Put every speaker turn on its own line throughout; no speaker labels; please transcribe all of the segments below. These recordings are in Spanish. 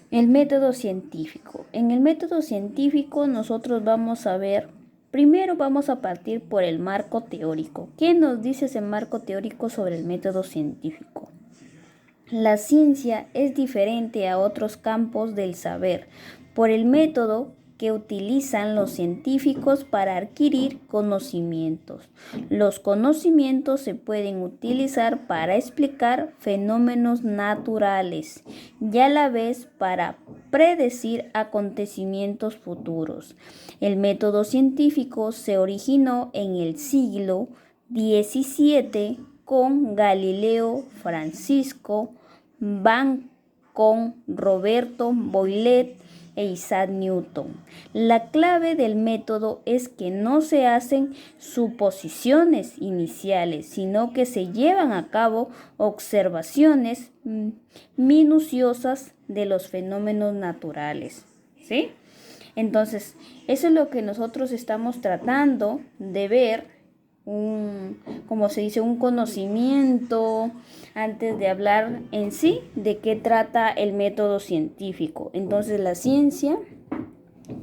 El método científico. En el método científico nosotros vamos a ver, primero vamos a partir por el marco teórico. ¿Qué nos dice ese marco teórico sobre el método científico? La ciencia es diferente a otros campos del saber por el método que utilizan los científicos para adquirir conocimientos. Los conocimientos se pueden utilizar para explicar fenómenos naturales y a la vez para predecir acontecimientos futuros. El método científico se originó en el siglo XVII con Galileo Francisco Bacon, Roberto Boyle e Isaac Newton. La clave del método es que no se hacen suposiciones iniciales, sino que se llevan a cabo observaciones minuciosas de los fenómenos naturales, ¿sí? Entonces, eso es lo que nosotros estamos tratando de ver, como se dice, un conocimiento antes de hablar en sí de qué trata el método científico. Entonces, la ciencia,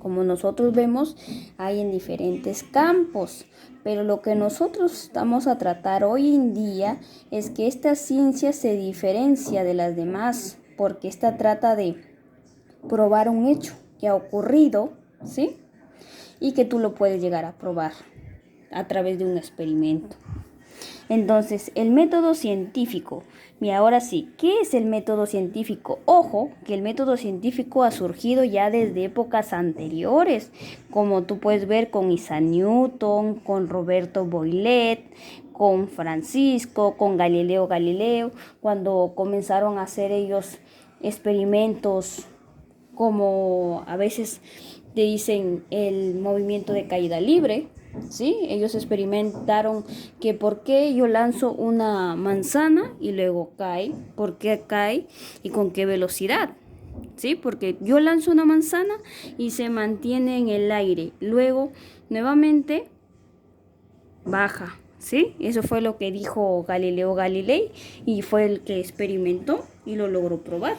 como nosotros vemos, hay en diferentes campos, pero lo que nosotros estamos a tratar hoy en día es que esta ciencia se diferencia de las demás, porque esta trata de probar un hecho que ha ocurrido, ¿sí? Y que tú lo puedes llegar a probar a través de un experimento. Entonces, el método científico. Mira, ahora sí, ¿qué es el método científico? Ojo, que el método científico ha surgido ya desde épocas anteriores, como tú puedes ver con Isaac Newton, con Roberto Boyle, con Francisco, con Galileo Galileo, cuando comenzaron a hacer ellos experimentos como a veces te dicen el movimiento de caída libre, ¿sí? Ellos experimentaron que por qué yo lanzo una manzana y luego cae, por qué cae y con qué velocidad, ¿sí? Porque yo lanzo una manzana y se mantiene en el aire, luego nuevamente baja, ¿sí? Eso fue lo que dijo Galileo Galilei y fue el que experimentó y lo logró probar.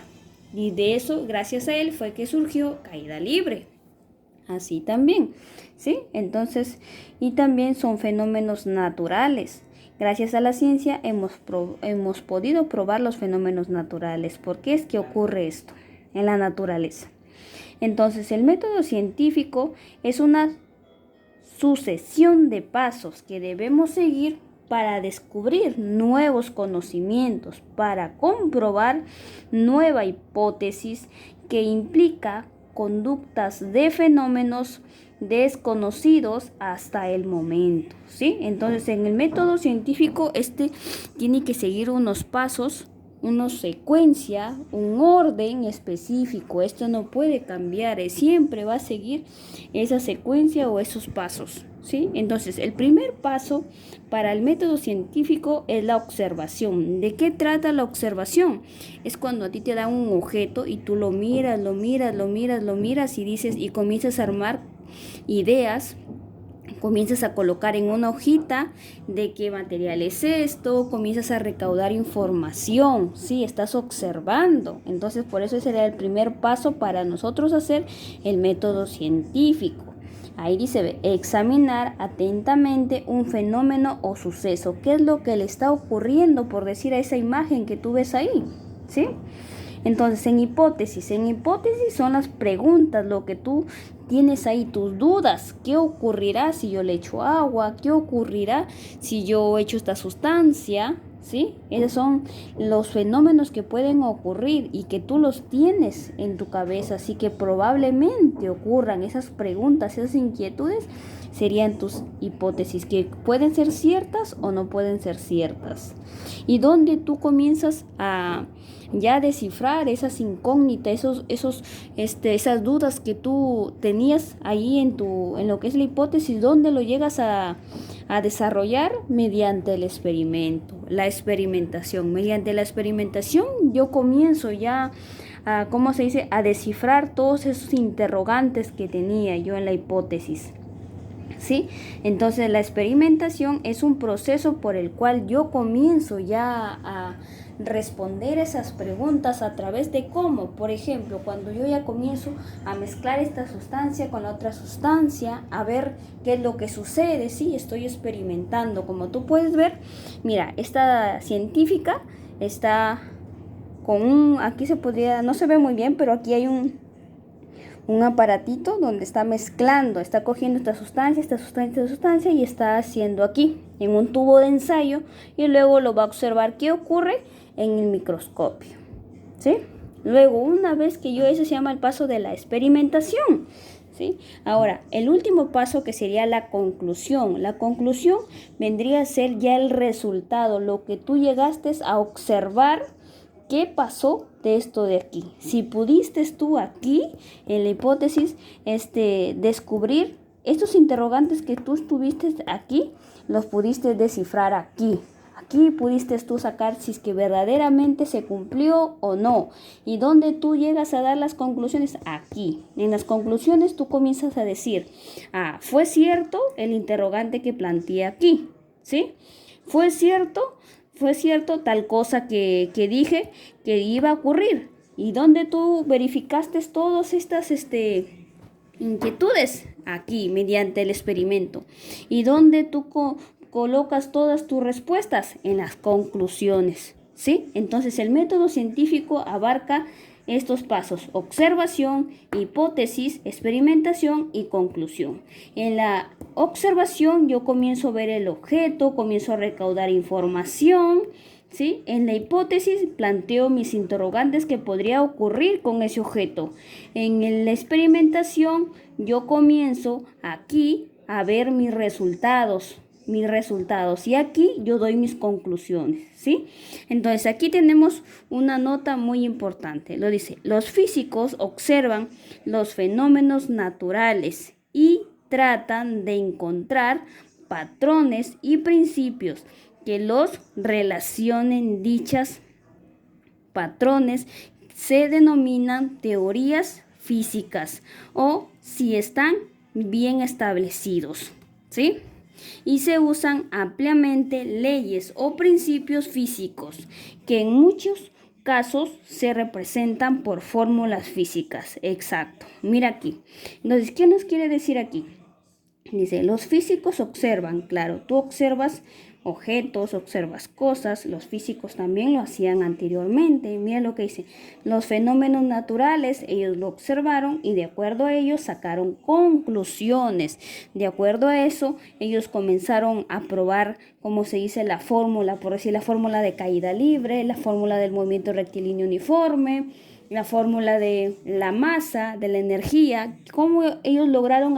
Y de eso, gracias a él, fue que surgió caída libre. Así también, ¿sí? Entonces, y también son fenómenos naturales. Gracias a la ciencia hemos podido probar los fenómenos naturales. ¿Por qué es que ocurre esto en la naturaleza? Entonces, el método científico es una sucesión de pasos que debemos seguir para descubrir nuevos conocimientos, para comprobar nueva hipótesis que implica conductas de fenómenos desconocidos hasta el momento, ¿sí? Entonces, en el método científico, tiene que seguir unos pasos, una secuencia, un orden específico. Esto no puede cambiar, siempre va a seguir esa secuencia o esos pasos, ¿sí? Entonces, el primer paso para el método científico es la observación. ¿De qué trata la observación? Es cuando a ti te dan un objeto y tú lo miras y dices y comienzas a armar ideas. Comienzas a colocar en una hojita de qué material es esto, comienzas a recaudar información, sí, estás observando. Entonces, por eso sería el primer paso para nosotros hacer el método científico. Ahí dice, examinar atentamente un fenómeno o suceso. ¿Qué es lo que le está ocurriendo, por decir, a esa imagen que tú ves ahí? ¿Sí? Entonces, en hipótesis son las preguntas, lo que tú tienes ahí, tus dudas. ¿Qué ocurrirá si yo le echo agua? ¿Qué ocurrirá si yo echo esta sustancia? ¿Sí? Esos son los fenómenos que pueden ocurrir y que tú los tienes en tu cabeza, así que probablemente ocurran esas preguntas, esas inquietudes, serían tus hipótesis, que pueden ser ciertas o no pueden ser ciertas. Y donde tú comienzas a ya descifrar esas incógnitas, esas dudas que tú tenías ahí en lo que es la hipótesis, donde lo llegas a desarrollar mediante el experimento, la experimentación. Mediante la experimentación yo comienzo ya a descifrar todos esos interrogantes que tenía yo en la hipótesis. ¿Sí? Entonces la experimentación es un proceso por el cual yo comienzo ya a responder esas preguntas a través de cómo, por ejemplo, cuando yo ya comienzo a mezclar esta sustancia con la otra sustancia, a ver qué es lo que sucede, sí, estoy experimentando, como tú puedes ver. Mira, esta científica está con aquí se podría, no se ve muy bien, pero aquí hay un aparatito donde está mezclando, está cogiendo esta sustancia y está haciendo aquí en un tubo de ensayo y luego lo va a observar qué ocurre en el microscopio, ¿sí? Luego, una vez que ese se llama el paso de la experimentación, ¿sí? Ahora, el último paso que sería la conclusión. La conclusión vendría a ser ya el resultado, lo que tú llegaste a observar. ¿Qué pasó de esto de aquí? Si pudiste tú aquí, en la hipótesis, descubrir estos interrogantes que tú estuviste aquí, los pudiste descifrar aquí. Aquí pudiste tú sacar si es que verdaderamente se cumplió o no. ¿Y dónde tú llegas a dar las conclusiones? Aquí. En las conclusiones tú comienzas a decir, fue cierto el interrogante que planteé aquí, ¿sí? ¿Fue cierto tal cosa que dije que iba a ocurrir? ¿Y dónde tú verificaste todas estas inquietudes? Aquí, mediante el experimento. ¿Y dónde tú colocas todas tus respuestas? En las conclusiones, ¿sí? Entonces el método científico abarca estos pasos: observación, hipótesis, experimentación y conclusión. En la observación yo comienzo a ver el objeto, comienzo a recaudar información, ¿sí? En la hipótesis planteo mis interrogantes que podría ocurrir con ese objeto. En la experimentación yo comienzo aquí a ver mis resultados y aquí yo doy mis conclusiones, ¿sí? Entonces aquí tenemos una nota muy importante. Lo dice: los físicos observan los fenómenos naturales y tratan de encontrar patrones y principios que los relacionen. Dichas patrones se denominan teorías físicas o si están bien establecidos, ¿sí? Y se usan ampliamente leyes o principios físicos que en muchos casos se representan por fórmulas físicas. Exacto. Mira aquí. Entonces, ¿qué nos quiere decir aquí? Dice, los físicos observan, claro, tú observas objetos, observas cosas, los físicos también lo hacían anteriormente. Mira lo que dice: los fenómenos naturales, ellos lo observaron y de acuerdo a ellos sacaron conclusiones. De acuerdo a eso, ellos comenzaron a probar, como se dice, la fórmula, por decir, la fórmula de caída libre, la fórmula del movimiento rectilíneo uniforme, la fórmula de la masa, de la energía, cómo ellos lograron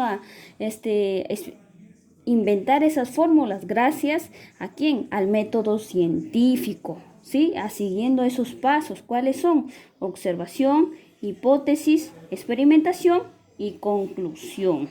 inventar esas fórmulas. Gracias a quién, al método científico, ¿sí? Siguiendo esos pasos. ¿Cuáles son? Observación, hipótesis, experimentación y conclusión.